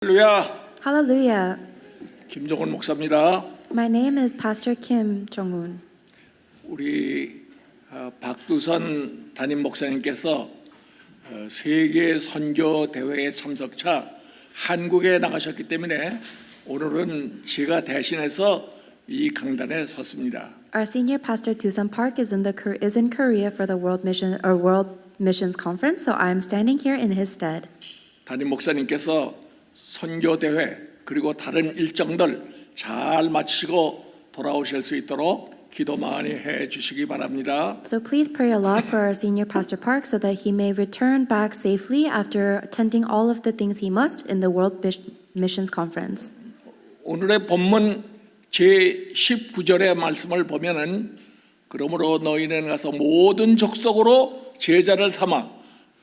할렐루야. Hallelujah. 김종훈 목사입니다. My name is Pastor Kim Jong-un. 우리 박두선 담임 목사님께서 세계 선교 대회에 참석차 한국에 나가셨기 때문에 오늘은 제가 대신해서 이 강단에 섰습니다. Our senior pastor Tusan Park is in Korea for the World Missions Conference, so I'm standing here in his stead. 담임 목사님께서 선교 대회 그리고 다른 일정들 잘 마치고 돌아오실 수 있도록 기도 많이 해 주시기 바랍니다. So please pray a lot for our senior pastor Park so that he may return back safely after attending all of the things he must in the World Missions Conference. 오늘의 본문 제19절의 말씀을 보면은 그러므로 너희는 가서 모든 족속으로 제자를 삼아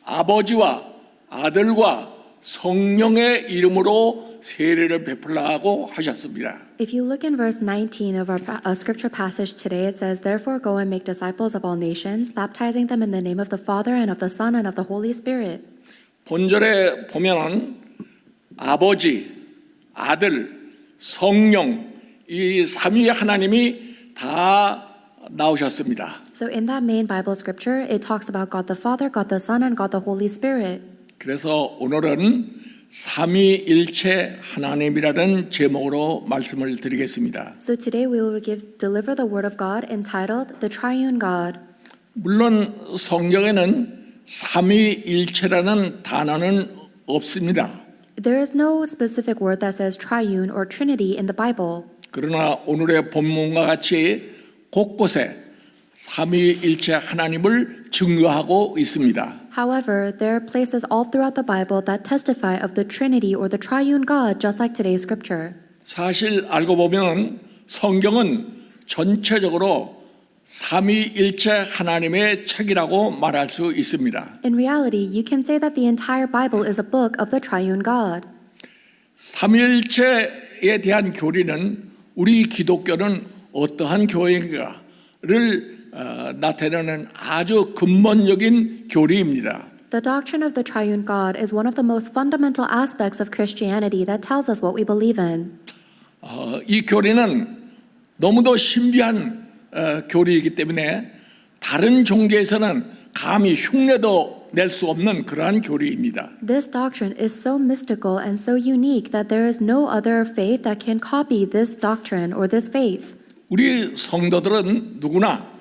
아버지와 아들과 성령의 이름으로 세례를 베풀라 하고 하셨습니다. If you look in verse 19 of our scripture passage today, it says, "Therefore go and make disciples of all nations, baptizing them in the name of the Father and of the Son and of the Holy Spirit." 본절에 보면은 아버지, 아들, 성령 이 삼위의 하나님이 다 나오셨습니다. So in that main Bible scripture, it talks about God the Father, God the Son, and God the Holy Spirit. 그래서 오늘은 삼위일체 하나님이라는 제목으로 말씀을 드리겠습니다. So today we will deliver the word of God entitled The Triune God. 물론 성경에는 삼위일체라는 단어는 없습니다. There is no specific word that says triune or trinity in the Bible. 그러나 오늘의 본문과 같이 곳곳에 삼위일체 하나님을 증거하고 있습니다. However, there are places all throughout the Bible that testify of the Trinity or the Triune God, just like today's scripture. 사실 알고 보면 성경은 전체적으로 삼위일체 하나님의 책이라고 말할 수 있습니다. In reality, you can say that the entire Bible is a book of the Triune God. 삼위일체에 대한 교리는 우리 기독교는 어떠한 교회인가를 나타내는 아주 근본적인 교리입니다. The doctrine of the Triune God is one of the most fundamental aspects of Christianity that tells us what we believe in. 이 교리는 너무도 신비한 교리이기 때문에 다른 종교에서는 감히 흉내도 낼 수 없는 그러한 교리입니다. This doctrine is so mystical and so unique that there is no other faith that can copy this doctrine or this faith. 우리 성도들은 누구나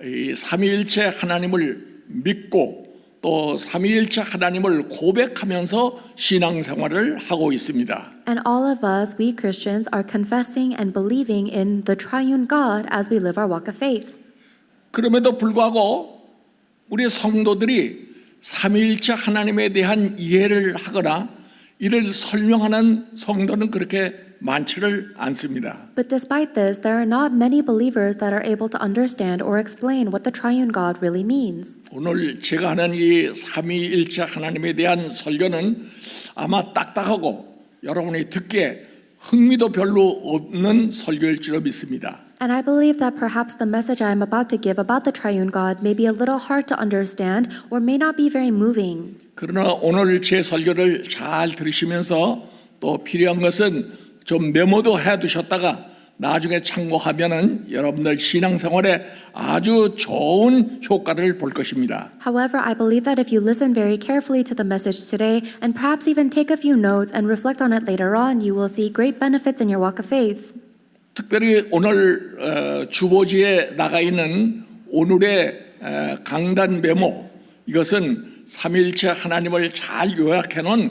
이 삼위일체 하나님을 믿고 또 삼위일체 하나님을 고백하면서 신앙생활을 하고 있습니다. And all of us, we Christians, are confessing and believing in the Triune God as we live our walk of faith. 그럼에도 불구하고 우리 성도들이 삼위일체 하나님에 대한 이해를 하거나 이를 설명하는 성도는 그렇게 많지를 않습니다. But despite this, there are not many believers that are able to understand or explain what the Triune God really means. 오늘 제가 하는 이 삼위일체 하나님에 대한 설교는 아마 딱딱하고 여러분이 듣기에 흥미도 별로 없는 설교일지로 믿습니다. And I believe that perhaps the message I am about to give about the Triune God may be a little hard to understand or may not be very moving. 그러나 오늘 제 설교를 잘 들으시면서 또 필요한 것은 좀 메모도 해두셨다가 나중에 참고하면은 여러분들 신앙생활에 아주 좋은 효과를 볼 것입니다. However, I believe that if you listen very carefully to the message today and perhaps even take a few notes and reflect on it later on, you will see great benefits in your walk of faith. 특별히 오늘 주보지에 나가 있는 오늘의 강단 메모 이것은 삼위일체 하나님을 잘 요약해 놓은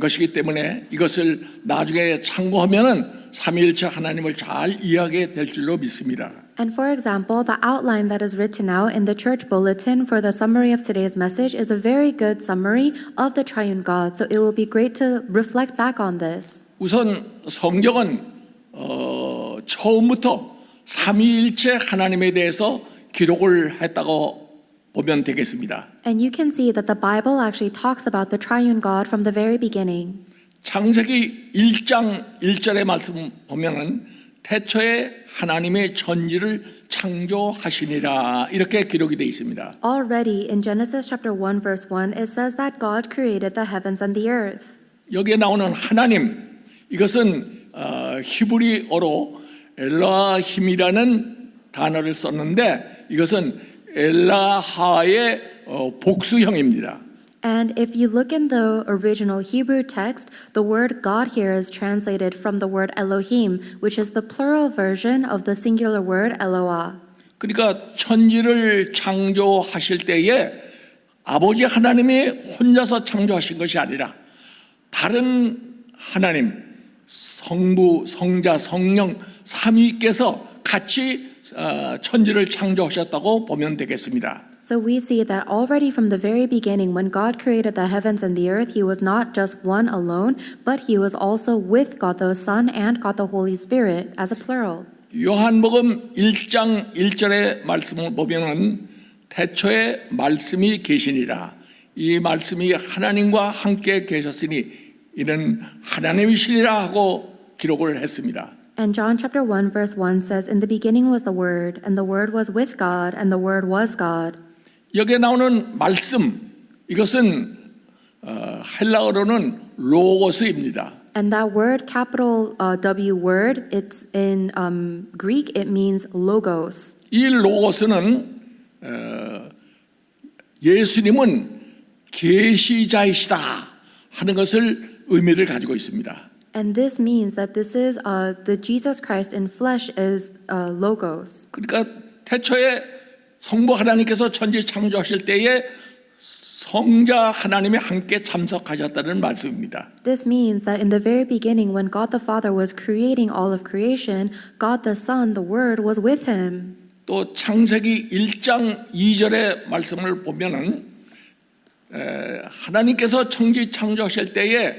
것이기 때문에 이것을 나중에 참고하면은 삼위일체 하나님을 잘 이해하게 될 줄로 믿습니다. And for example, the outline that is written out in the church bulletin for the summary of today's message is a very good summary of the Triune God. So it will be great to reflect back on this. 우선 성경은 처음부터 삼위일체 하나님에 대해서 기록을 했다고 보면 되겠습니다. And you can see that the Bible actually talks about the Triune God from the very beginning. 창세기 1장 1절의 말씀 보면은 태초에 하나님의 천지를 창조하시니라 이렇게 기록이 되어 있습니다. Already in Genesis chapter 1 verse 1 it says that God created the heavens and the earth. 여기에 나오는 하나님, 이것은 히브리어로 엘라힘이라는 단어를 썼는데 이것은 엘라하의 복수형입니다. And if you look in the original Hebrew text, the word God here is translated from the word Elohim, which is the plural version of the singular word Eloah. 그러니까 천지를 창조하실 때에 아버지 하나님이 혼자서 창조하신 것이 아니라 다른 하나님, 성부, 성자, 성령 삼위께서 같이 천지를 창조하셨다고 보면 되겠습니다. So we see that already from the very beginning, when God created the heavens and the earth, He was not just one alone, but He was also with God the Son and God the Holy Spirit as a plural. 요한복음 1장 1절의 말씀을 보면은 태초에 말씀이 계시니라. 이 말씀이 하나님과 함께 계셨으니 이는 하나님이시리라 하고 기록을 했습니다. And John chapter 1 verse 1 says, In the beginning was the Word, and the Word was with God, and the Word was God. 여기에 나오는 말씀, 이것은 헬라어로는 로고스입니다. And that word, capital W word, it's in Greek, it means logos. 이 로고스는 예수님은 계시자이시다 하는 것을 의미를 가지고 있습니다. And this means that this is the Jesus Christ in flesh is logos. 그러니까 태초에 성부 하나님께서 천지 창조하실 때에 성자 하나님이 함께 참석하셨다는 말씀입니다. This means that in the very beginning, when God the Father was creating all of creation, God the Son, the Word, was with Him. 또 창세기 1장 2절의 말씀을 보면은 하나님께서 천지 창조하실 때에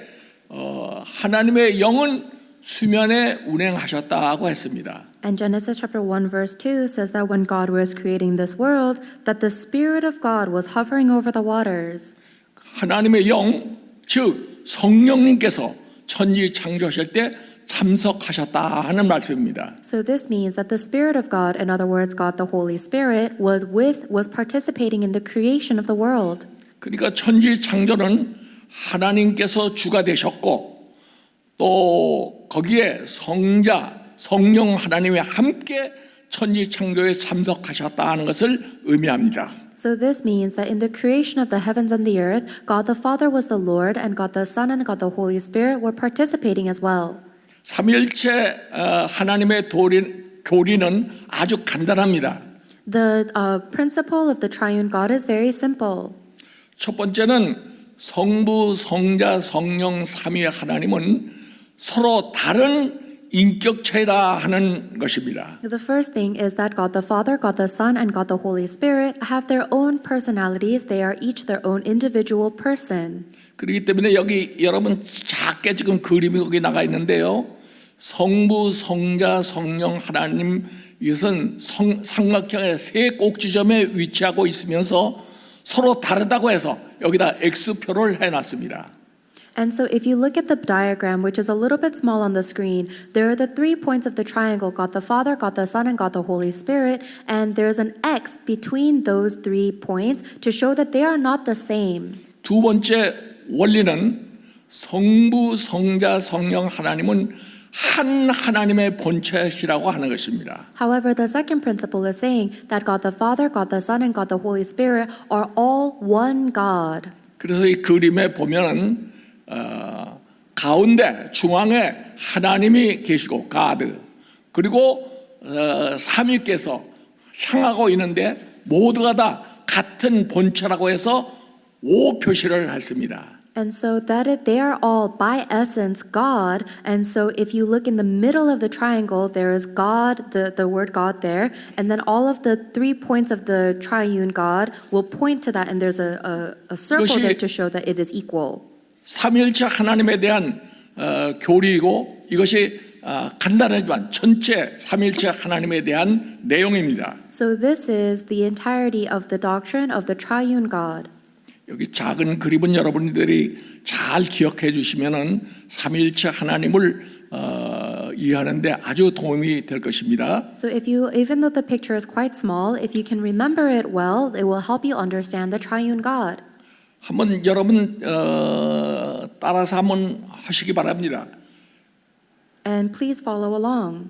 하나님의 영은 수면에 운행하셨다고 했습니다. And Genesis chapter 1 verse 2 says that when God was creating this world, that the Spirit of God was hovering over the waters. 하나님의 영, 즉 성령님께서 천지 창조하실 때 참석하셨다 하는 말씀입니다. So this means that the Spirit of God, in other words, God the Holy Spirit, was participating in the creation of the world. 그러니까 천지 창조는 하나님께서 주가 되셨고 또 거기에 성자, 성령 하나님이 함께 천지 창조에 참석하셨다는 것을 의미합니다. So this means that in the creation of the heavens and the earth, God the Father was the Lord, and God the Son and God the Holy Spirit were participating as well. 삼위일체 하나님의 교리는 아주 간단합니다. The principle of the triune God is very simple. 첫 번째는 성부, 성자, 성령 삼위의 하나님은 서로 다른 인격체라 하는 것입니다. The first thing is that God the Father, God the Son, and God the Holy Spirit have their own personalities. They are each their own individual person. 그렇기 때문에 여기 여러분 작게 지금 그림이 거기 나가 있는데요. 성부, 성자, 성령 하나님 이것은 삼각형의 세 꼭지점에 위치하고 있으면서 서로 다르다고 해서 여기다 X표를 해놨습니다. And so if you look at the diagram, which is a little bit small on the screen, there are the 3 points of the triangle, God the Father, God the Son, and God the Holy Spirit, and there's an X between those 3 points to show that they are not the same. 두 번째 원리는 성부, 성자, 성령 하나님은 한 하나님의 본체시라고 하는 것입니다. However, the second principle is saying that God the Father, God the Son, and God the Holy Spirit are all one God. 그래서 이 그림에 보면은 가운데 중앙에 하나님이 계시고 가드 그리고 삼위께서 향하고 있는데 모두가 다 같은 본체라고 해서 O 표시를 했습니다. And so they are all by essence God. And so if you look in the middle of the triangle, there is God, the word God there. And then all of the 3 points of the triune God will point to that. And there's a circle there to show that it is equal. 삼위일체 하나님에 대한 교리이고 이것이 간단하지만 전체 삼위일체 하나님에 대한 내용입니다. So this is the entirety of the doctrine of the triune God. 여기 작은 그림은 여러분들이 잘 기억해 주시면은 삼위일체 하나님을 이해하는데 아주 도움이 될 것입니다. So even though the picture is quite small, if you can remember it well, it will help you understand the triune God. 한번 여러분 따라서 한번 하시기 바랍니다. And please follow along.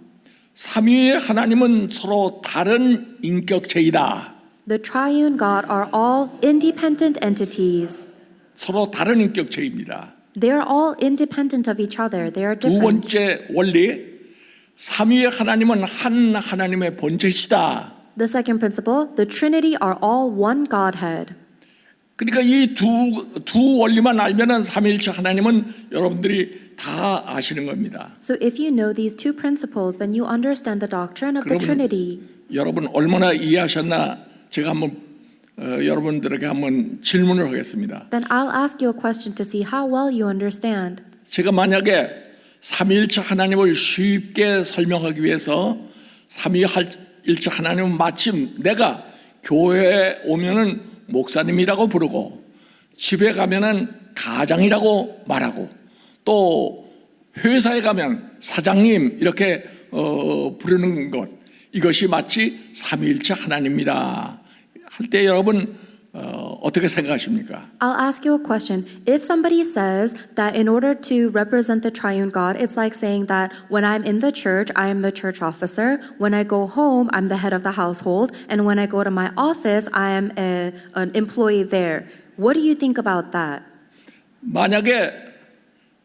삼위의 하나님은 서로 다른 인격체이다. The triune God are all independent entities. 서로 다른 인격체입니다. They are all independent of each other. They are 두 different. 번째 원리, 삼위의 하나님은 한 하나님의 본체시다. The second principle, the Trinity are all one Godhead. 그러니까 이 두 원리만 알면은 삼위일체 하나님은 여러분들이 다 아시는 겁니다. So if you know these two principles, then you understand the doctrine of the 그러면 Trinity. 여러분 얼마나 이해하셨나 제가 한번 여러분들에게 한번 질문을 하겠습니다. Then I'll ask you a question to see how well you understand. 제가 만약에 삼위일체 하나님을 쉽게 설명하기 위해서 삼위일체 하나님은 마침 내가 교회에 오면은 목사님이라고 부르고 집에 가면은 가장이라고 말하고 또 회사에 가면 사장님 이렇게 부르는 것, 이것이 마치 삼위일체 하나님이다 할 때 여러분 어떻게 생각하십니까? I'll ask you a question. If somebody says that in order to represent the triune God, it's like saying that when I'm in the church, I am the church officer. When I go home, I'm the head of the household. And when I go to my office, I am an employee there. What do you think about that? 만약에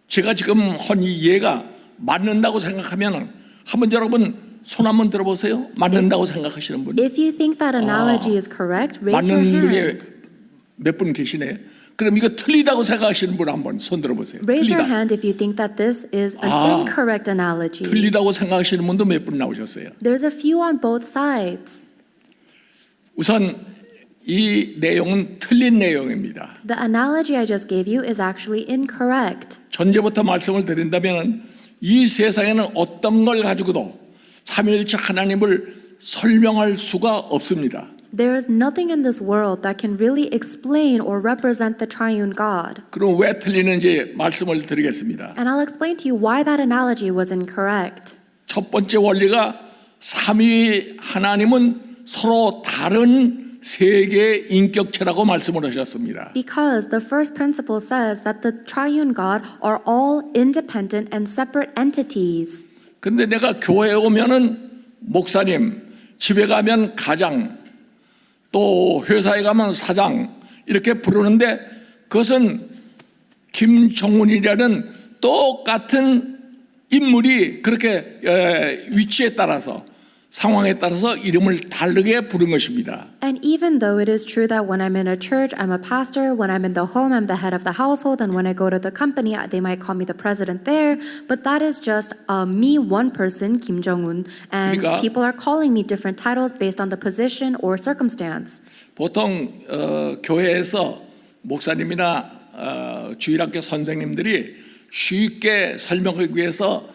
제가 지금 한 이 예가 맞는다고 생각하면 한번 여러분 손 한번 들어보세요. 맞는다고 생각하시는 분. If you think that analogy is correct, raise your 맞는 분이 hand. 몇 분 계시네. 그럼 이거 틀리다고 생각하시는 분 한번 손 들어보세요. Raise your 틀리다. hand if you think that this is an incorrect analogy. 틀리다고 생각하시는 분도 몇 분 나오셨어요. There's a few on both sides. 우선 이 내용은 틀린 내용입니다. The analogy I just gave you is actually incorrect. 전제부터 말씀을 드린다면 이 세상에는 어떤 걸 가지고도 삼위일체 하나님을 설명할 수가 없습니다. There is nothing in this world that can really explain or represent the triune God. 그럼 왜 틀리는지 말씀을 드리겠습니다. And I'll explain to you why that analogy was incorrect. 첫 번째 원리가 삼위 하나님은 서로 다른 세 개의 인격체라고 말씀을 하셨습니다. Because the first principle says that the triune God are all independent and separate entities. 근데 내가 교회에 오면은 목사님, 집에 가면 가장, 또 회사에 가면 사장 이렇게 부르는데 그것은 김정훈이라는 똑같은 인물이 그렇게 위치에 따라서 상황에 따라서 이름을 다르게 부른 것입니다. And even though it is true that when I'm in a church, I'm a pastor, when I'm in the home, I'm the head of the household, and when I go to the company, they might call me the president there, but that is just me, one person, Kim Jong-un, and 그러니까 people are calling me different titles based on the position or circumstance. 보통 교회에서 목사님이나 주일학교 선생님들이 쉽게 설명하기 위해서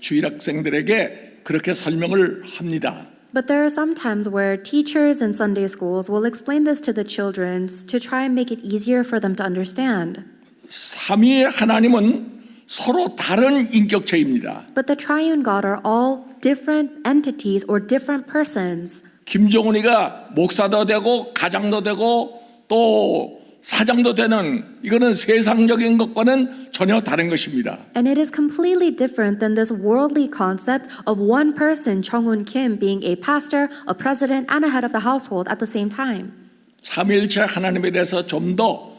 주일학생들에게 그렇게 설명을 합니다. But there are some times where teachers in Sunday schools will explain this to the children to try and make it easier for them to understand. 삼위의 하나님은 서로 다른 인격체입니다. But the triune God are all different entities or different persons. 김정은이가 목사도 되고 가장도 되고 또 사장도 되는 이거는 세상적인 것과는 전혀 다른 것입니다. And it is completely different than this worldly concept of one person, Chung-un Kim, being a pastor, a president, and a head of the household at the same time. 삼위일체 하나님에 대해서 좀 더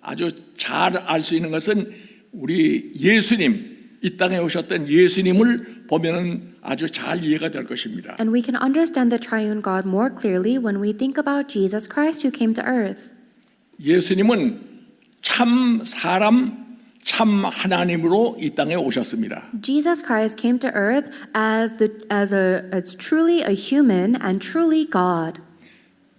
아주 잘 알 수 있는 것은 우리 예수님, 이 땅에 오셨던 예수님을 보면은 아주 잘 이해가 될 것입니다. And we can understand the triune God more clearly when we think about Jesus Christ who came to earth. 예수님은 참 사람, 참 하나님으로 이 땅에 오셨습니다. Jesus Christ came to earth as truly a human and truly God.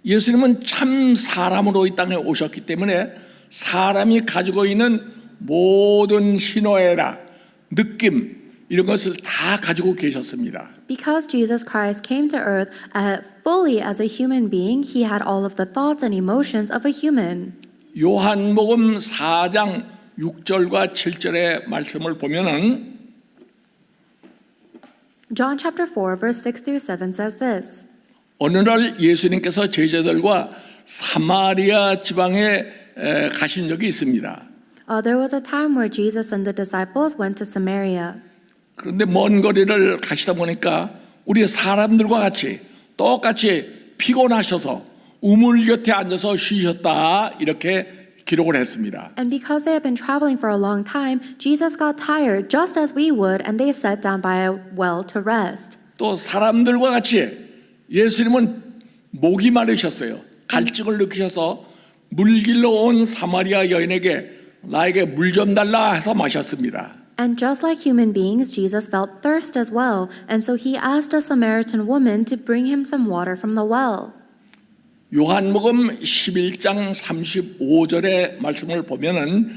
예수님은 참 사람으로 이 땅에 오셨기 때문에 사람이 가지고 있는 모든 희노애락, 느낌 이런 것을 다 가지고 계셨습니다. Because Jesus Christ came to earth fully as a human being, he had all of the thoughts and emotions of a human. 요한복음 4장 6절과 7절의 말씀을 보면은 John chapter 4 verse 6 through 7 says this. 어느 날 예수님께서 제자들과 사마리아 지방에 가신 적이 있습니다. There was a time where Jesus and the disciples went to Samaria. 그런데 먼 거리를 가시다 보니까 우리 사람들과 같이 똑같이 피곤하셔서 우물 곁에 앉아서 쉬셨다 이렇게 기록을 했습니다. And because they had been traveling for a long time, Jesus got tired just as we would, and they sat down by a well to rest. 또 사람들과 같이 예수님은 목이 마르셨어요. 갈증을 느끼셔서 물길로 온 사마리아 여인에게 나에게 물 좀 달라 해서 마셨습니다. And just like human beings, Jesus felt thirst as well, and so he asked a Samaritan woman to bring him some water from the well. 요한복음 11장 35절의 말씀을 보면은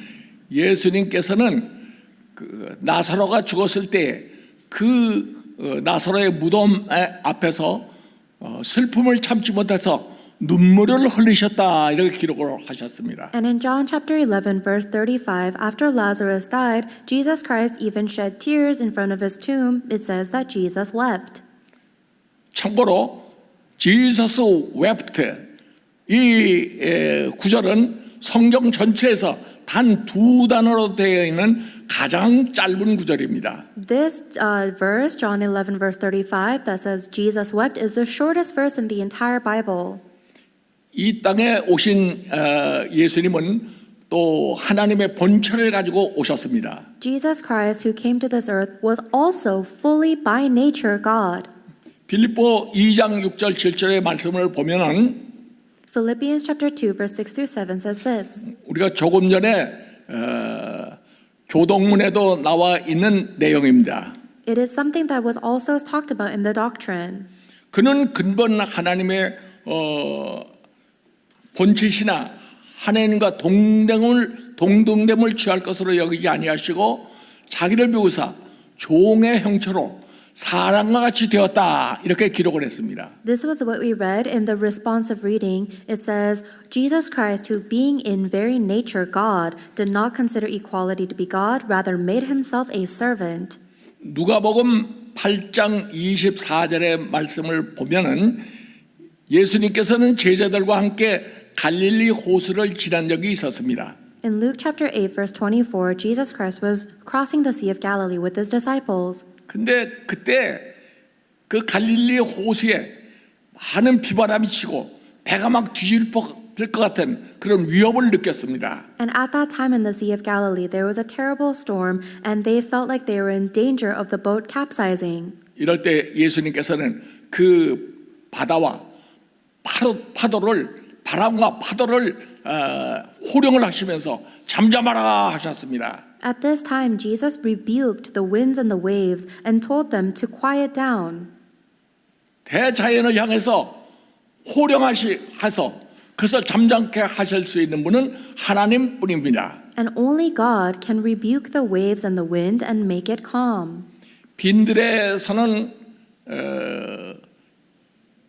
예수님께서는 그 나사로가 죽었을 때 그 나사로의 무덤 앞에서 슬픔을 참지 못해서 눈물을 흘리셨다 이렇게 기록을 하셨습니다. And in John chapter 11, verse 35, after Lazarus died, Jesus Christ even shed tears in front of his tomb. It says that Jesus wept. 참고로 Jesus wept 이 구절은 성경 전체에서 단 두 단어로 되어 있는 가장 짧은 구절입니다. This verse, John 11, verse 35, that says Jesus wept, is the shortest verse in the entire Bible. 이 땅에 오신 예수님은 또 하나님의 본체를 가지고 오셨습니다. Jesus Christ, who came to this earth, was also fully by nature God. 빌립보 2장 6절 7절의 말씀을 보면은 Philippians chapter 2, verse 6 through 7 says this. 우리가 조금 전에 교동문에도 나와 있는 내용입니다. It is something that was also talked about in the doctrine. 그는 근본 하나님의 본체시나 하나님과 동등됨을 취할 것으로 여기지 아니하시고 자기를 비우사 종의 형체로 사람과 같이 되었다 이렇게 기록을 했습니다. This was what we read in the responsive reading. It says, Jesus Christ, who being in very nature God, did not consider equality to be God, rather made himself a servant. 누가복음 8장 24절의 말씀을 보면은 예수님께서는 제자들과 함께 갈릴리 호수를 지난 적이 있었습니다. In Luke chapter 8, verse 24, Jesus Christ was crossing the Sea of Galilee with his disciples. 근데 그때 그 갈릴리 호수에 많은 비바람이 치고 배가 막 뒤집힐 것 같은 그런 위협을 느꼈습니다. And at that time in the Sea of Galilee, there was a terrible storm, and they felt like they were in danger of the boat capsizing. 이럴 때 예수님께서는 그 바다와 바람과 파도를 호령을 하시면서 잠잠하라 하셨습니다. At this time, Jesus rebuked the winds and the waves and told them to quiet down. 대자연을 향해서 호령하셔서 그것을 잠잠케 하실 수 있는 분은 하나님뿐입니다. And only God can rebuke the waves and the wind and make it calm. 빈들에서는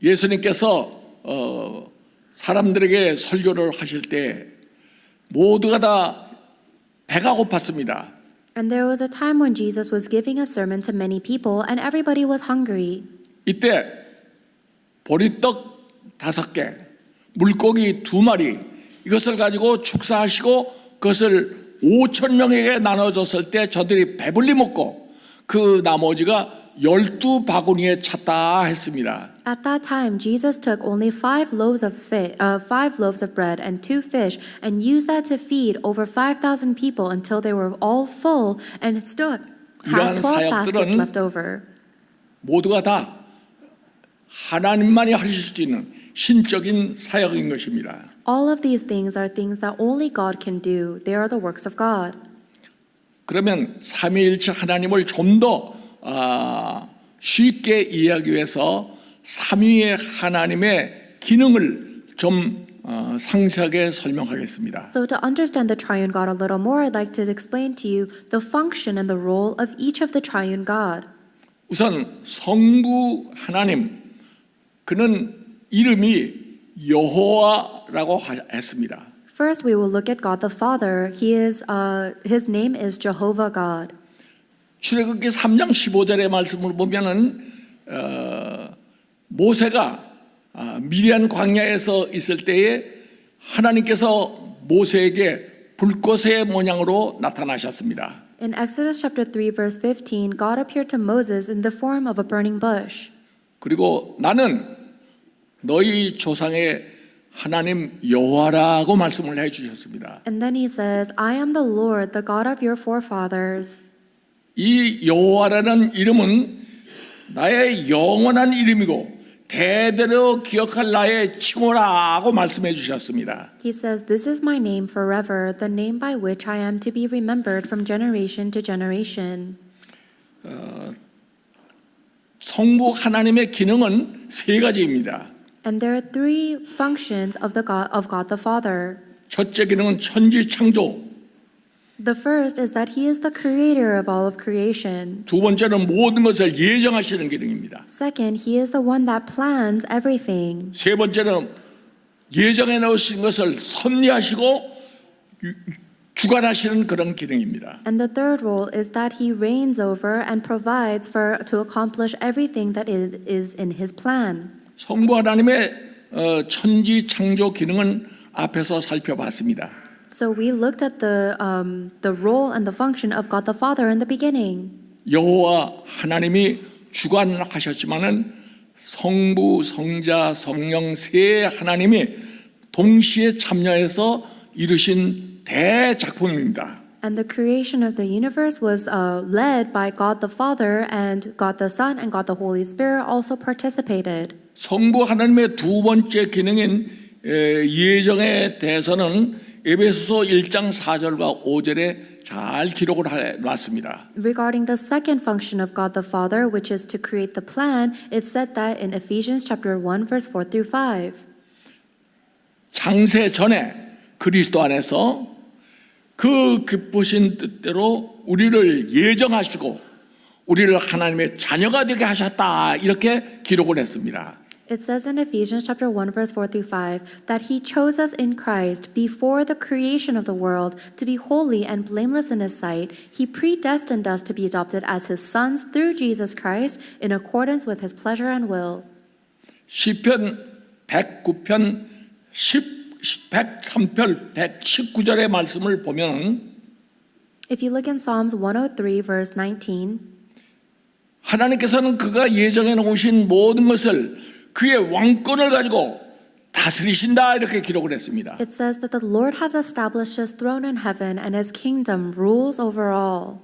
예수님께서 사람들에게 설교를 하실 때 모두가 다 배가 고팠습니다. And there was a time when Jesus was giving a sermon to many people and everybody was hungry. 이때 보리떡 5개, 물고기 2마리 이것을 가지고 축사하시고 그것을 5,000명에게 나눠줬을 때 저들이 배불리 먹고 그 나머지가 12바구니에 찼다 했습니다. At that time, Jesus took only 5 loaves of bread and 2 fish and used that to feed over 5,000 people until they were all full and still had 12 baskets left over. 모두가 다 하나님만이 하실 수 있는 신적인 사역인 것입니다. All of these things are things that only God can do. They are the works of God. 그러면 삼위일체 하나님을 좀 더 쉽게 이해하기 위해서 삼위의 하나님의 기능을 좀 상세하게 설명하겠습니다. So to understand the triune God a little more, I'd like to explain to you the function and the role of each of the triune God. 우선 성부 하나님, 그는 이름이 여호와라고 했습니다. First, we will look at God the Father. His name is Jehovah God. 출애굽기 3장 15절의 말씀을 보면은 모세가 미디안 광야에서 있을 때에 하나님께서 모세에게 불꽃의 모양으로 나타나셨습니다. In Exodus chapter 3 verse 15, God appeared to Moses in the form of a burning bush. 그리고 나는 너희 조상의 하나님 여호와라고 말씀을 해주셨습니다. And then he says, I am the Lord, the God of your forefathers. 이 여호와라는 이름은 나의 영원한 이름이고 대대로 기억할 나의 칭호라고 말씀해 주셨습니다. He says, This is my name forever, the name by which I am to be remembered from generation to generation. 성부 하나님의 기능은 세 가지입니다. And there are three functions of God the Father. 첫째 기능은 천지 창조. The first is that he is the creator of all of creation. 두 번째는 모든 것을 예정하시는 기능입니다. Second, he is the one that plans everything. 세 번째는 예정해 놓으신 것을 섭리하시고 주관하시는 그런 기능입니다. And the third role is that he reigns over and provides to accomplish everything that is in his plan. 성부 하나님의 천지 창조 기능은 앞에서 살펴봤습니다. So we looked at the role and the function of God the Father in the beginning. 여호와 하나님이 주관하셨지만은 성부, 성자, 성령 세 하나님이 동시에 참여해서 이루신 대작품입니다. And the creation of the universe was led by God the Father, and God the Son and God the Holy Spirit also participated. 성부 하나님의 두 번째 기능인 예정에 대해서는 에베소서 1장 4절과 5절에 잘 기록을 해놨습니다. Regarding the second function of God the Father, which is to create the plan, it said that in Ephesians chapter 1 verse 4 through 5. 창세 전에 그리스도 안에서 그 기쁘신 뜻대로 우리를 예정하시고 우리를 하나님의 자녀가 되게 하셨다 이렇게 기록을 했습니다. It says in Ephesians chapter 1 verse 4 through 5 that he chose us in Christ before the creation of the world to be holy and blameless in his sight. He predestined us to be adopted as his sons through Jesus Christ in accordance with his pleasure and will. 시편 109편 103편 119절의 말씀을 보면 If you look in Psalms 103 verse 19, 하나님께서는 그가 예정해 놓으신 모든 것을 그의 왕권을 가지고 다스리신다 이렇게 기록을 했습니다. it says that the Lord has established his throne in heaven and his kingdom rules over all.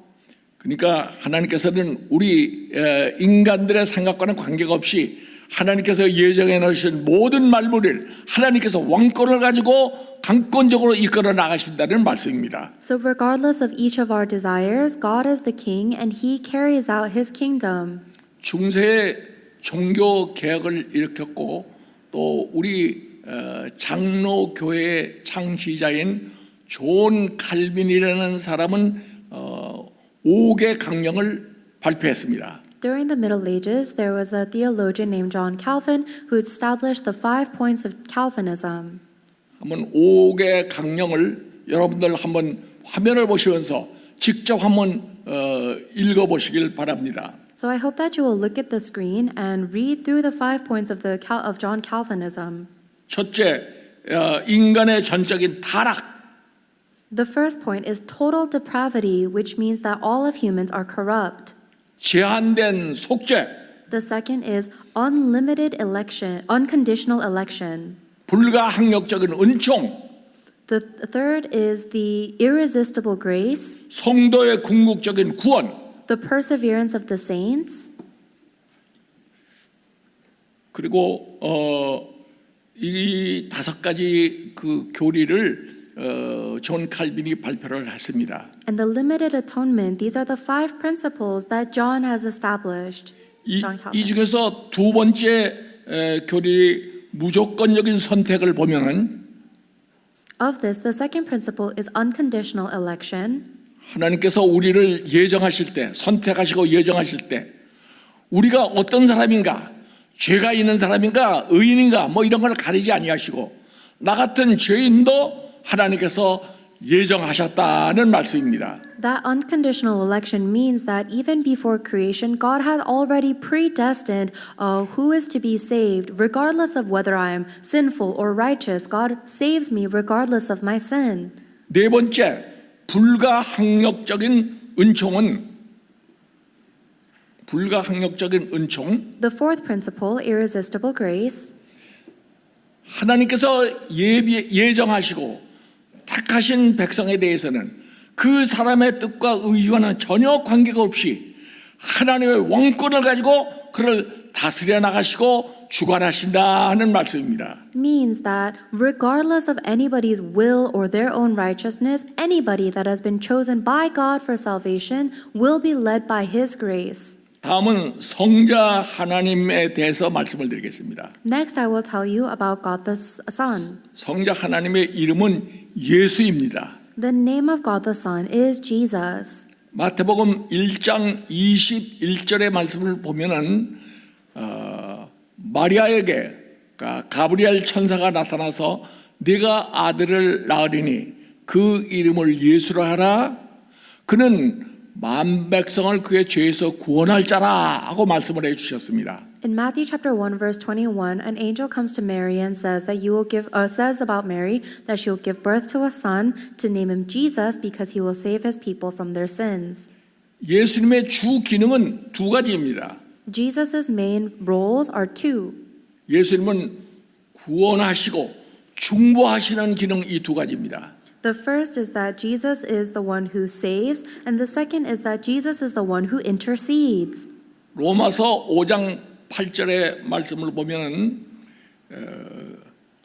그러니까 하나님께서는 우리 인간들의 생각과는 관계가 없이 하나님께서 예정해 놓으신 모든 만물을 하나님께서 왕권을 가지고 강권적으로 이끌어 나가신다는 말씀입니다. So regardless of each of our desires, God is the king and he carries out his kingdom. 중세의 종교 개혁을 일으켰고 또 우리 장로교회의 창시자인 존 칼빈이라는 사람은 5개 강령을 발표했습니다. During the Middle Ages, there was a theologian named John Calvin who established the 5 points of Calvinism. 한번 5개 강령을 여러분들 한번 화면을 보시면서 직접 한번 읽어보시길 바랍니다. So I hope that you will look at the screen and read through the 5 points of John Calvinism. 첫째, 인간의 전적인 타락. The first point is total depravity, which means that all of humans are corrupt. 제한된 속죄. The second is unlimited election, unconditional election. 불가항력적인 은총. The third is the irresistible grace, 성도의 궁극적인 구원. the perseverance of the saints. 그리고 이 5가지 그 교리를 존 칼빈이 발표를 했습니다. And the limited atonement, these are the 5 principles that John has established. John 이 Calvin. 중에서 두 번째 교리 무조건적인 선택을 보면은 Of this, the second principle is unconditional election. 하나님께서 우리를 예정하실 때, 선택하시고 예정하실 때 우리가 어떤 사람인가, 죄가 있는 사람인가, 의인인가 뭐 이런 걸 가리지 아니하시고 나 같은 죄인도 하나님께서 예정하셨다는 말씀입니다. That unconditional election means that even before creation, God had already predestined who is to be saved, regardless of whether I am sinful or righteous. God saves me regardless of my sin. 네 번째, 불가항력적인 은총은 The fourth principle, irresistible grace. 하나님께서 예정하시고 택하신 백성에 대해서는 그 사람의 뜻과 의지와는 전혀 관계가 없이 하나님의 왕권을 가지고 그를 다스려 나가시고 주관하신다 하는 말씀입니다. Means that regardless of anybody's will or their own righteousness, anybody that has been chosen by God for salvation will be led by His grace. 다음은 성자 하나님에 대해서 말씀을 드리겠습니다. Next, I will tell you about God the Son. 성자 하나님의 이름은 예수입니다. The name of God the Son is Jesus. 마태복음 1장 21절의 말씀을 보면은 마리아에게 가브리엘 천사가 나타나서 네가 아들을 낳으리니 그 이름을 예수라 하라. 그는 만 백성을 그의 죄에서 구원할 자라 하고 말씀을 해주셨습니다. In Matthew chapter 1 verse 21, an angel comes to Mary and says that says about Mary that she will give birth to a son to name him Jesus because he will save his people from their sins. 예수님의 주 기능은 두 가지입니다. Jesus' main roles are two. 예수님은 구원하시고 중보하시는 기능 이 두 가지입니다. The first is that Jesus is the one who saves, and the second is that Jesus is the one who intercedes. 로마서 5장 8절의 말씀을 보면은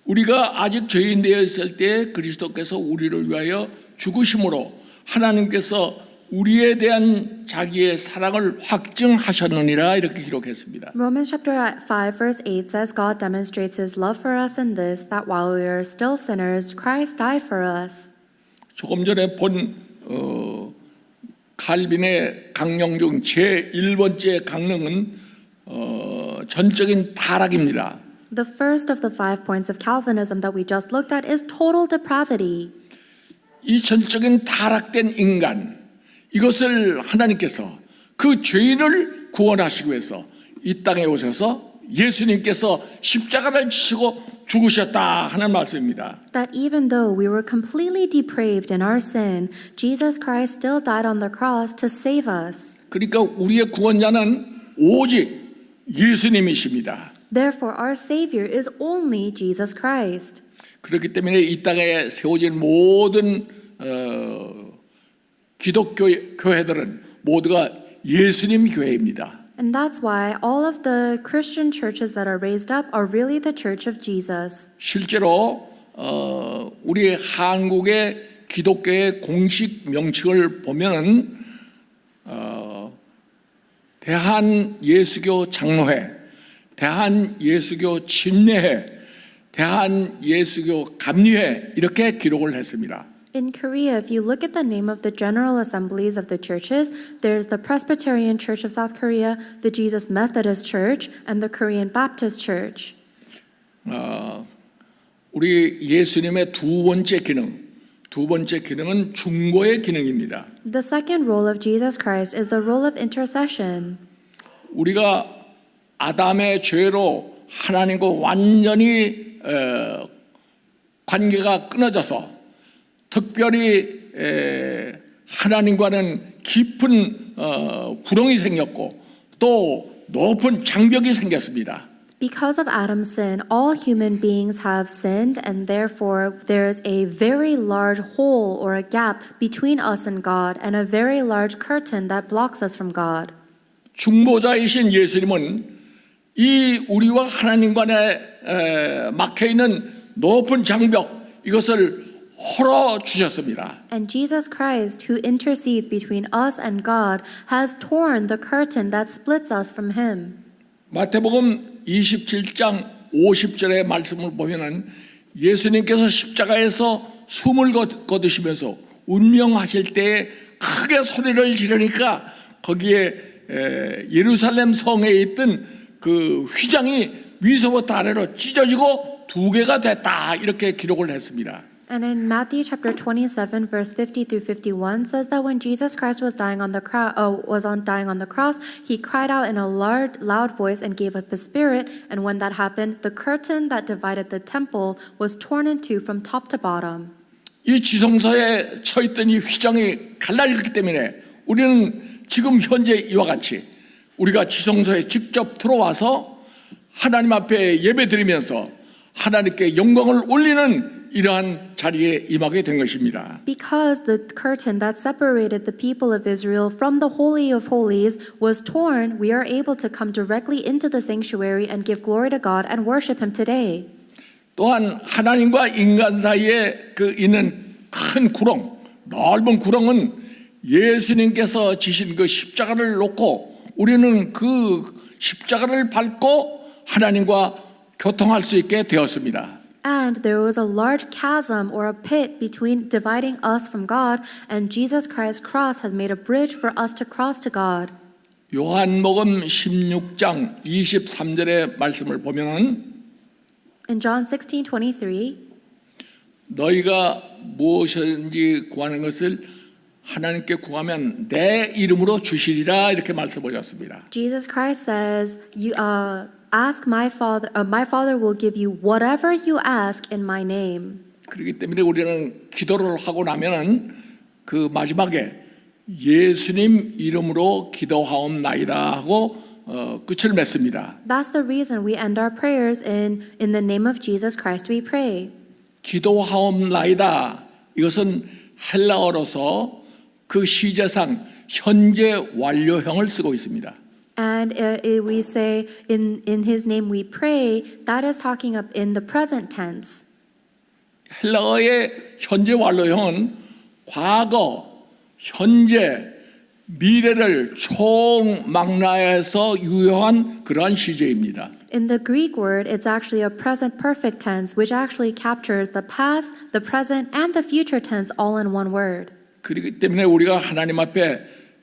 우리가 아직 죄인 되어 있을 때 그리스도께서 우리를 위하여 죽으심으로 하나님께서 우리에 대한 자기의 사랑을 확증하셨느니라 이렇게 기록했습니다. Romans chapter 5 verse 8 says God demonstrates his love for us in this, that while we are still sinners, Christ died for us. 조금 전에 본 칼빈의 강령 중 제1번째 강령은 전적인 타락입니다. The first of the 5 points of Calvinism that we just looked at is total depravity. 이 전적인 타락된 인간 이것을 하나님께서 그 죄인을 구원하시기 위해서 이 땅에 오셔서 예수님께서 십자가를 지시고 죽으셨다 하는 말씀입니다. That even though we were completely depraved in our sin, Jesus Christ still died on the cross to save us. 그러니까 우리의 구원자는 오직 예수님이십니다. Therefore, our Savior is only Jesus Christ. 그렇기 때문에 이 땅에 세워진 모든 기독교 교회들은 모두가 예수님 교회입니다. And that's why all of the Christian churches that are raised up are really the Church of Jesus. 실제로 우리 한국의 기독교의 공식 명칭을 보면은 대한 예수교 장로회, 대한 예수교 침례회, 대한 예수교 감리회 이렇게 기록을 했습니다. In Korea, if you look at the name of the general assemblies of the churches, there's the Presbyterian Church of South Korea, the Jesus Methodist Church, and the Korean Baptist Church. 우리 예수님의 두 번째 기능은 중보의 기능입니다. The second role of Jesus Christ is the role of intercession. 우리가 아담의 죄로 하나님과 완전히 관계가 끊어져서 특별히 하나님과는 깊은 구렁이 생겼고 또 높은 장벽이 생겼습니다. Because of Adam's sin, all human beings have sinned, and therefore there is a very large hole or a gap between us and God, and a very large curtain that blocks us from God. 중보자이신 예수님은 이 우리와 하나님 간에 막혀 있는 높은 장벽 이것을 헐어 주셨습니다. And Jesus Christ, who intercedes between us and God, has torn the curtain that splits us from Him. 마태복음 27장 50절의 말씀을 보면은 예수님께서 십자가에서 숨을 거두시면서 운명하실 때에 크게 소리를 지르니까 거기에 예루살렘 성에 있던 그 휘장이 위서부터 아래로 찢어지고 두 개가 됐다 이렇게 기록을 했습니다. And in Matthew chapter 27, verse 50 through 51 says that when Jesus Christ was dying on the cross, he cried out in a loud voice and gave up his spirit. And when that happened, the curtain that divided the temple was torn in two from top to bottom. 이 지성소에 처했던 이 휘장이 갈라졌기 때문에 우리는 지금 현재 이와 같이 우리가 지성소에 직접 들어와서 하나님 앞에 예배드리면서 하나님께 영광을 올리는 이러한 자리에 임하게 된 것입니다. Because the curtain that separated the people of Israel from the Holy of Holies was torn, we are able to come directly into the sanctuary and give glory to God and worship Him today. 또한 하나님과 인간 사이에 있는 큰 구렁, 넓은 구렁은 예수님께서 지신 그 십자가를 놓고 우리는 그 십자가를 밟고 하나님과 교통할 수 있게 되었습니다. And there was a large chasm or a pit between dividing us from God, and Jesus Christ's cross has made a bridge for us to cross to God. 요한복음 16장 23절의 말씀을 보면은 In John 16:23, 너희가 무엇이든지 구하는 것을 하나님께 구하면 내 이름으로 주시리라 이렇게 말씀하셨습니다. Jesus Christ says, "Ask my Father will give you whatever you ask in my name." 그렇기 때문에 우리는 기도를 하고 나면은 그 마지막에 예수님 이름으로 기도하옵나이다 하고 끝을 맺습니다. That's the reason we end our prayers in the name of Jesus Christ we pray. 기도하옵나이다 이것은 헬라어로서 그 시제상 현재 완료형을 쓰고 있습니다. And we say in His name we pray, that is talking up in the present tense. 헬라어의 현재 완료형은 과거, 현재, 미래를 총망라해서 유효한 그러한 시제입니다. In the Greek word, it's actually a present perfect tense, which actually captures the past, the present, and the future tense all in one word. 그렇기 때문에 우리가 하나님 앞에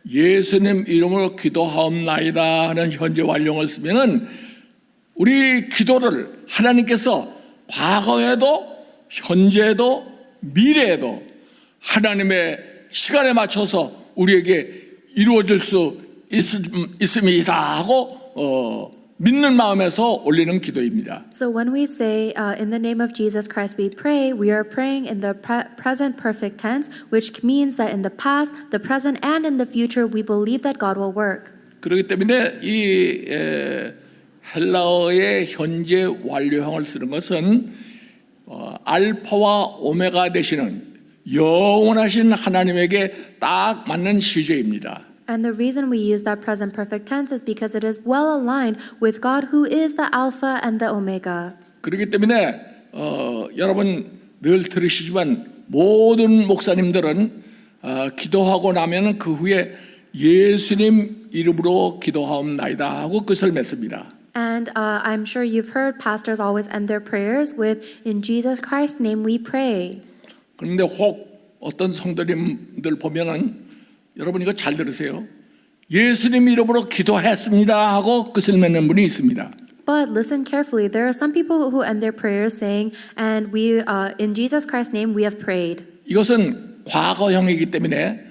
예수님 이름으로 기도하옵나이다 하는 현재 완료형을 쓰면은 우리 기도를 하나님께서 과거에도 현재에도 미래에도 하나님의 시간에 맞춰서 우리에게 이루어질 수 있습니다 하고 믿는 마음에서 올리는 기도입니다. So when we say, in the name of Jesus Christ we pray, we are praying in the present perfect tense, which means that in the past, the present, and in the future, we believe that God will work. 그렇기 때문에 이 헬라어의 현재 완료형을 쓰는 것은 알파와 오메가 되시는 영원하신 하나님에게 딱 맞는 시제입니다. And the reason we use that present perfect tense is because it is well aligned with God who is the Alpha and the Omega. 그렇기 때문에 여러분 늘 들으시지만 모든 목사님들은 기도하고 나면 그 후에 예수님 이름으로 기도하옵나이다 하고 끝을 맺습니다. And I'm sure you've heard pastors always end their prayers with, in Jesus Christ's name we pray. 그런데 혹 어떤 성도님들 보면은 여러분 이거 잘 들으세요. 예수님 이름으로 기도했습니다 하고 끝을 맺는 분이 있습니다. But listen carefully. There are some people who end their prayers saying, and we, in Jesus Christ's name, we have prayed. 이것은 과거형이기 때문에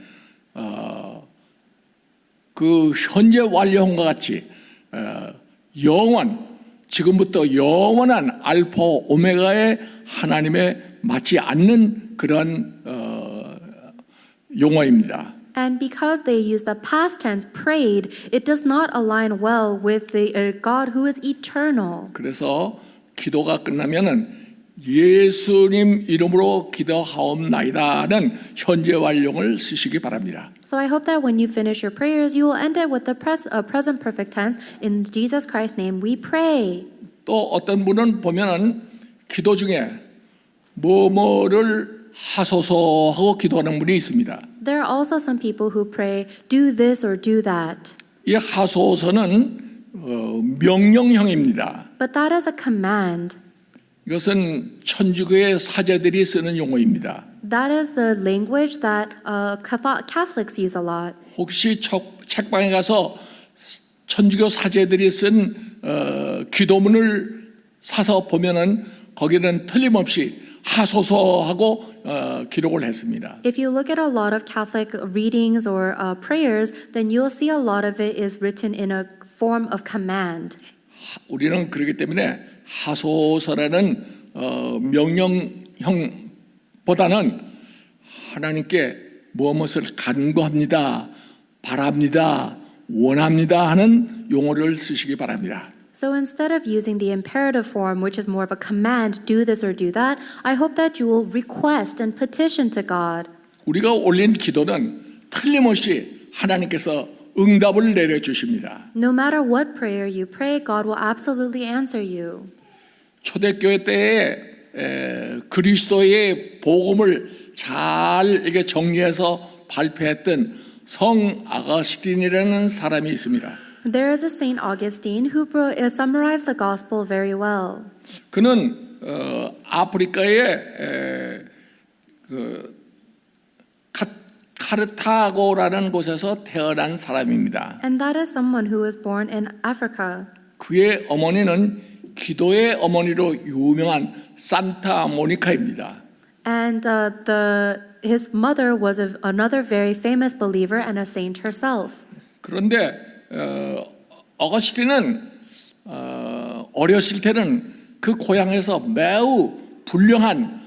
그 현재 완료형과 같이 지금부터 영원한 알파 오메가의 하나님에 맞지 않는 그런 용어입니다. And because they use the past tense, prayed, it does not align well with the God who is eternal. 그래서 기도가 끝나면은 예수님 이름으로 기도하옵나이다는 현재 완료형을 쓰시기 바랍니다. So I hope that when you finish your prayers, you will end it with the present perfect tense. In Jesus Christ's name, we pray. 또 어떤 분은 보면은 기도 중에 뭐뭐를 하소서 하고 기도하는 분이 있습니다. There are also some people who pray, do this or do that. 이 하소서는 명령형입니다. But that is a command. 이것은 천주교의 사제들이 쓰는 용어입니다. That is the language that Catholics use a lot. 혹시 책방에 가서 천주교 사제들이 쓴 기도문을 사서 보면은 거기는 틀림없이 하소서 하고 기록을 했습니다. If you look at a lot of Catholic readings or prayers, then you'll see a lot of it is written in a form of command. 우리는 그렇기 때문에 하소서라는 명령형보다는 하나님께 무엇을 간구합니다, 바랍니다, 원합니다 하는 용어를 쓰시기 바랍니다. So instead of using the imperative form, which is more of a command, do this or do that, I hope that you will request and petition to God. 우리가 올린 기도는 틀림없이 하나님께서 응답을 내려주십니다. No matter what prayer you pray, God will absolutely answer you. 초대교회 때에 그리스도의 복음을 잘 이렇게 정리해서 발표했던 성 아거스틴이라는 사람이 있습니다. There is a Saint Augustine who summarized the gospel very well. 그는 아프리카의 카르타고라는 곳에서 태어난 사람입니다. And that is someone who was born in Africa. 그의 어머니는 기도의 어머니로 유명한 산타 모니카입니다. And his mother was another very famous believer and a saint herself. 그런데 어거스틴은 어렸을 때는 그 고향에서 매우 불량한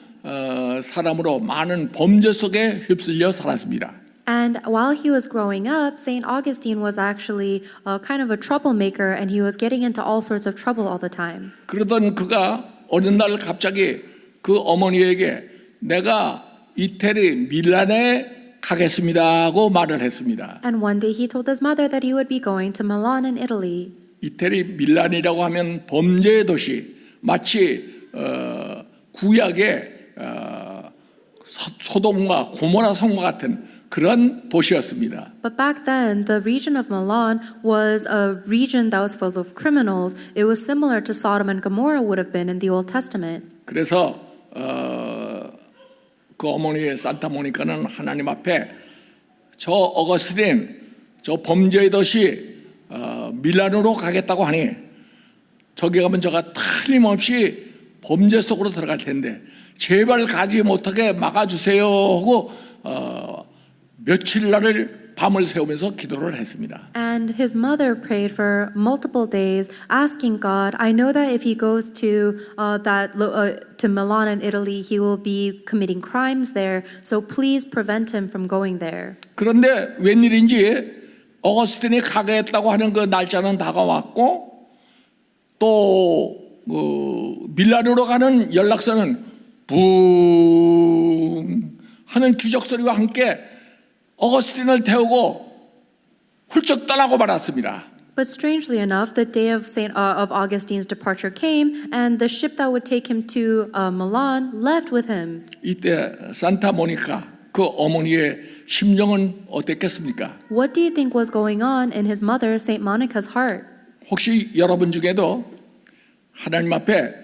사람으로 많은 범죄 속에 휩쓸려 살았습니다. And while he was growing up, Saint Augustine was actually kind of a troublemaker, and he was getting into all sorts of trouble all the time. 그러던 그가 어느 날 갑자기 그 어머니에게 내가 이태리 밀란에 가겠습니다 하고 말을 했습니다. And one day he told his mother that he would be going to Milan in Italy. 이태리 밀란이라고 하면 범죄의 도시, 마치 구약의 소돔과 고모라 성과 같은 그런 도시였습니다. But back then, the region of Milan was a region that was full of criminals. It was similar to Sodom and Gomorrah would have been in the Old Testament. 그래서 그 어머니의 산타 모니카는 하나님 앞에 저 어거스틴, 저 범죄의 도시 밀란으로 가겠다고 하니 저기 가면 저가 틀림없이 범죄 속으로 들어갈 텐데 제발 가지 못하게 막아주세요 하고 며칠 날을 밤을 새우면서 기도를 했습니다. And his mother prayed for multiple days, asking God, I know that if he goes to to Milan in Italy, he will be committing crimes there. So please prevent him from going there. 그런데 웬일인지 어거스틴이 가겠다고 하는 그 날짜는 다가왔고 또 밀라노로 가는 연락선은 붕 하는 기적 소리와 함께 어거스틴을 태우고 훌쩍 떠나고 말았습니다. But strangely enough, the day of Augustine's departure came, and the ship that would take him to Milan left with him. 이때 산타 모니카 그 어머니의 심정은 어땠겠습니까? What do you think was going on in his mother, Saint Monica's heart? 혹시 여러분 중에도 하나님 앞에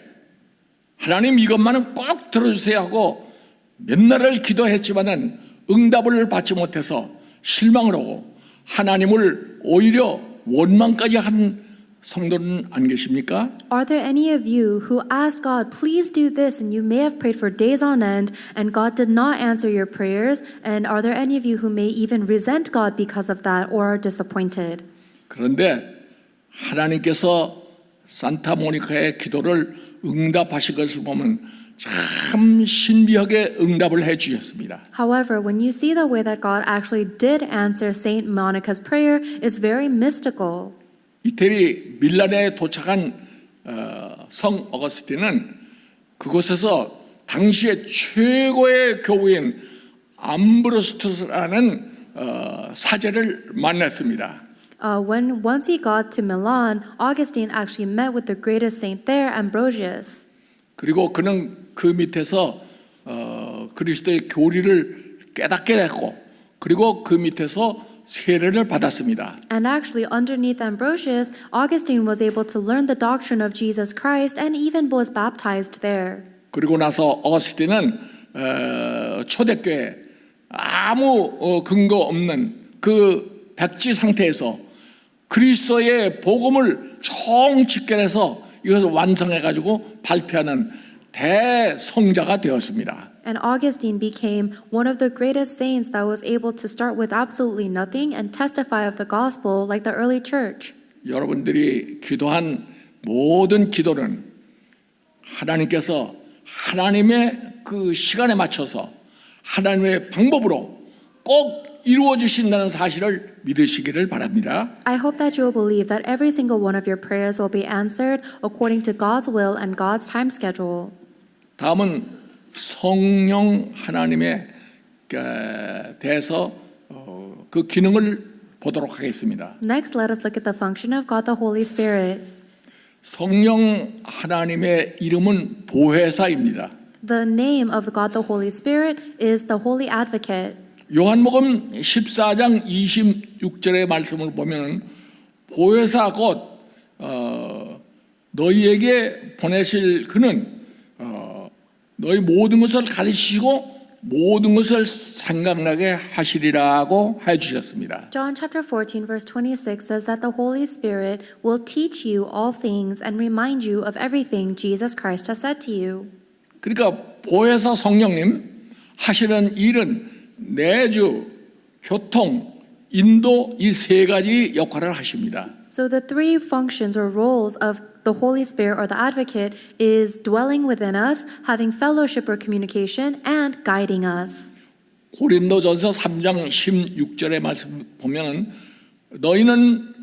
하나님 이것만은 꼭 들어주세요 하고 몇 날을 기도했지만은 응답을 받지 못해서 실망을 하고 하나님을 오히려 원망까지 한 성도는 안 계십니까? Are there any of you who asked God, please do this, and you may have prayed for days on end, and God did not answer your prayers? And are there any of you who may even resent God because of that or are disappointed? 그런데 하나님께서 산타 모니카의 기도를 응답하신 것을 보면 참 신비하게 응답을 해 주셨습니다. However, when you see the way that God actually did answer Saint Monica's prayer, it's very mystical. 이태리 밀란에 도착한 성 어거스틴은 그곳에서 당시의 최고의 교우인 암브로스투스라는 사제를 만났습니다. Once he got to Milan, Augustine actually met with the greatest saint there, Ambrosius. 그리고 그는 그 밑에서 그리스도의 교리를 깨닫게 됐고 그리고 그 밑에서 세례를 받았습니다. And actually, underneath Ambrosius, Augustine was able to learn the doctrine of Jesus Christ and even was baptized there. 그리고 나서 어거스틴은 초대교회 아무 근거 없는 그 백지 상태에서 그리스도의 복음을 총집결해서 이것을 완성해가지고 발표하는 대성자가 되었습니다. And Augustine became one of the greatest saints that was able to start with absolutely nothing and testify of the gospel like the early church. 여러분들이 기도한 모든 기도는 하나님께서 하나님의 그 시간에 맞춰서 하나님의 방법으로 꼭 이루어 주신다는 사실을 믿으시기를 바랍니다. I hope that you will believe that every single one of your prayers will be answered according to God's will and God's time schedule. 다음은 성령 하나님에 대해서 그 기능을 보도록 하겠습니다. Next, let us look at the function of God the Holy Spirit. 성령 하나님의 이름은 보혜사입니다. The name of God the Holy Spirit is the Holy Advocate. 요한복음 14장 26절의 말씀을 보면 보혜사 곧 너희에게 보내실 그는 너희 모든 것을 가르치시고 모든 것을 생각나게 하시리라고 해주셨습니다. John chapter 14 verse 26 says that the Holy Spirit will teach you all things and remind you of everything Jesus Christ has said to you. 그러니까 보혜사 성령님 하시는 일은 내주, 교통, 인도 이 세 가지 역할을 하십니다. So the three functions or roles of the Holy Spirit or the Advocate is dwelling within us, having fellowship or communication, and guiding us. 고린도전서 3장 16절의 말씀 보면은 너희는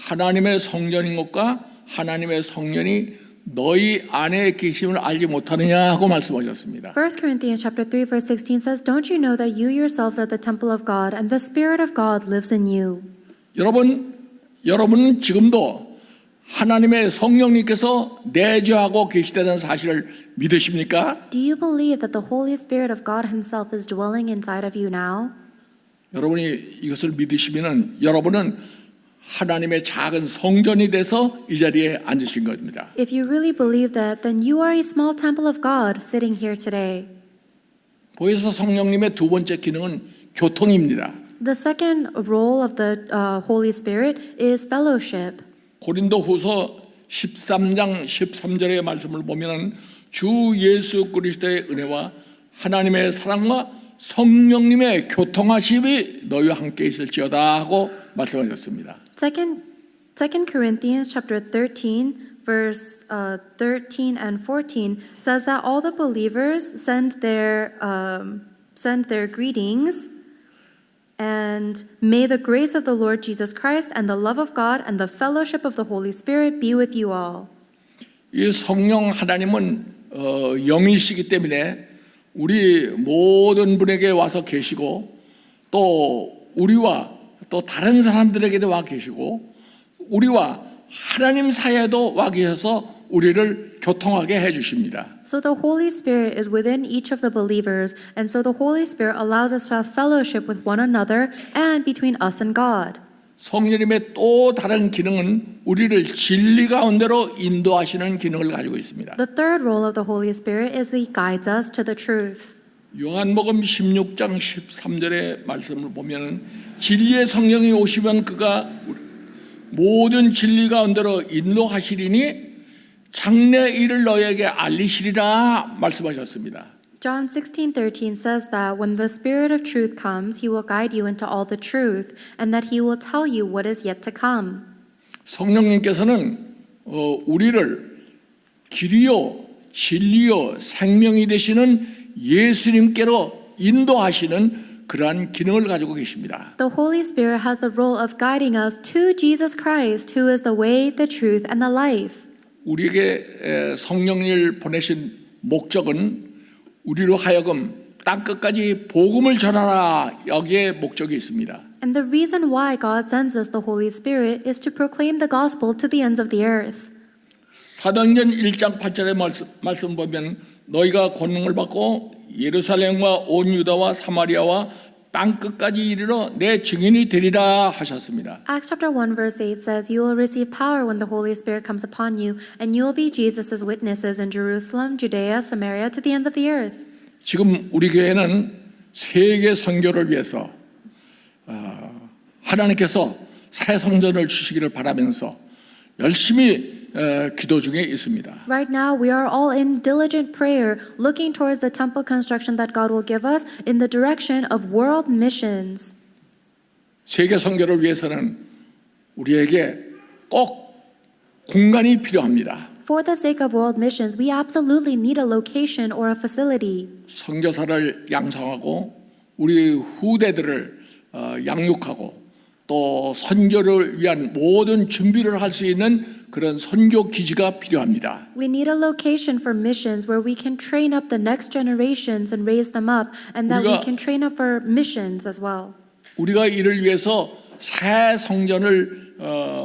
하나님의 성전인 것과 하나님의 성령이 너희 안에 계심을 알지 못하느냐 하고 말씀하셨습니다. 1 Corinthians chapter 3 verse 16 says, "Don't you know that you yourselves are the temple of God and the Spirit of God lives in you?" 여러분은 지금도 하나님의 성령님께서 내주하고 계시다는 사실을 믿으십니까? Do you believe that the Holy Spirit of God himself is dwelling inside of you now? 여러분이 이것을 믿으시면은 여러분은 하나님의 작은 성전이 돼서 이 자리에 앉으신 겁니다. If you really believe that, then you are a small temple of God sitting here today. 보혜사 성령님의 두 번째 기능은 교통입니다. The second role of the Holy Spirit is fellowship. 고린도후서 13장 13절의 말씀을 보면은 주 예수 그리스도의 은혜와 하나님의 사랑과 성령님의 교통하심이 너희와 함께 있을지어다 하고 말씀하셨습니다. Second Corinthians chapter 13 verse 13 and 14 says that all the believers send their greetings, and may the grace of the Lord Jesus Christ and the love of God and the fellowship of the Holy Spirit be with you all. 이 성령 하나님은 영이시기 때문에 우리 모든 분에게 와서 계시고 또 우리와 또 다른 사람들에게도 와 계시고 우리와 하나님 사이에도 와 계셔서 우리를 교통하게 해 주십니다. So the Holy Spirit is within each of the believers, and so the Holy Spirit allows us to have fellowship with one another and between us and God. 성령님의 또 다른 기능은 우리를 진리 가운데로 인도하시는 기능을 가지고 있습니다. The third role of the Holy Spirit is He guides us to the truth. 요한복음 16장 13절의 말씀을 보면 진리의 성령이 오시면 그가 모든 진리 가운데로 인도하시리니 장래 일을 너에게 알리시리라 말씀하셨습니다. John 16:13 says that when the Spirit of truth comes, He will guide you into all the truth, and that He will tell you what is yet to come. 성령님께서는 우리를 길이요 진리요 생명이 되시는 예수님께로 인도하시는 그러한 기능을 가지고 계십니다. The Holy Spirit has the role of guiding us to Jesus Christ, who is the way, the truth, and the life. 우리에게 성령님을 보내신 목적은 우리로 하여금 땅 끝까지 복음을 전하라 여기에 목적이 있습니다. And the reason why God sends us the Holy Spirit is to proclaim the gospel to the ends of the earth. 사도행전 1장 8절의 말씀 보면 너희가 권능을 받고 예루살렘과 온 유다와 사마리아와 땅 끝까지 이르러 내 증인이 되리라 하셨습니다. Acts chapter 1 verse 8 says, "You will receive power when the Holy Spirit comes upon you, and you will be Jesus' witnesses in Jerusalem, Judea, Samaria, to the ends of the earth." 지금 우리 교회는 세계 선교를 위해서 하나님께서 새 성전을 주시기를 바라면서 열심히 기도 중에 있습니다. Right now, we are all in diligent prayer, looking towards the temple construction that God will give us in the direction of world missions. 세계 선교를 위해서는 우리에게 꼭 공간이 필요합니다. For the sake of world missions, we absolutely need a location or a facility. 선교사를 양성하고 우리 후대들을 양육하고 또 선교를 위한 모든 준비를 할 수 있는 그런 선교 기지가 필요합니다. We need a location for missions where we can train up the next generations and raise them up, and that we 우리가- can train up for missions as well. 우리가 이를 위해서 새 성전을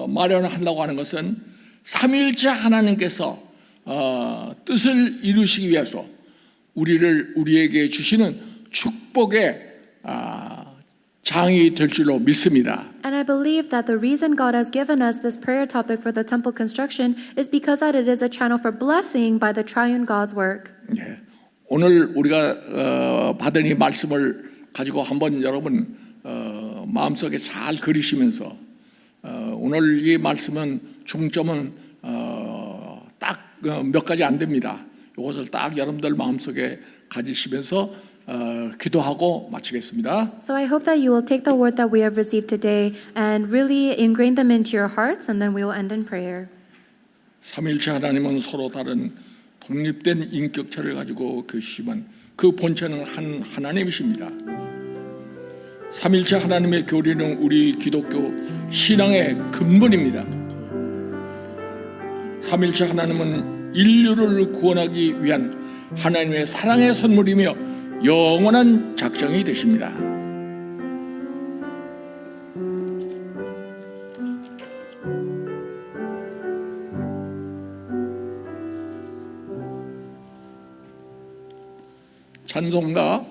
마련하려고 하는 것은 삼위일체 하나님께서 뜻을 이루시기 위해서 우리에게 주시는 축복의 장이 될 줄로 믿습니다. And I believe that the reason God has given us this prayer topic for the temple construction is because that it is a channel for blessing by the triune God's work. 예. 오늘 우리가 받은 이 말씀을 가지고 한번 여러분 마음속에 잘 그리시면서 오늘 이 말씀은 중점은 딱 몇 가지 안 됩니다. 이것을 딱 여러분들 마음속에 가지시면서 기도하고 마치겠습니다. So I hope that you will take the word that we have received today and really ingrain them into your hearts, and then we will end in prayer. 삼위일체 하나님은 서로 다른 독립된 인격체를 가지고 계시지만 그 본체는 한 하나님이십니다. 삼위일체 하나님의 교리는 우리 기독교 신앙의 근본입니다. 삼위일체 하나님은 인류를 구원하기 위한 하나님의 사랑의 선물이며 영원한 작정이 되십니다. 찬송가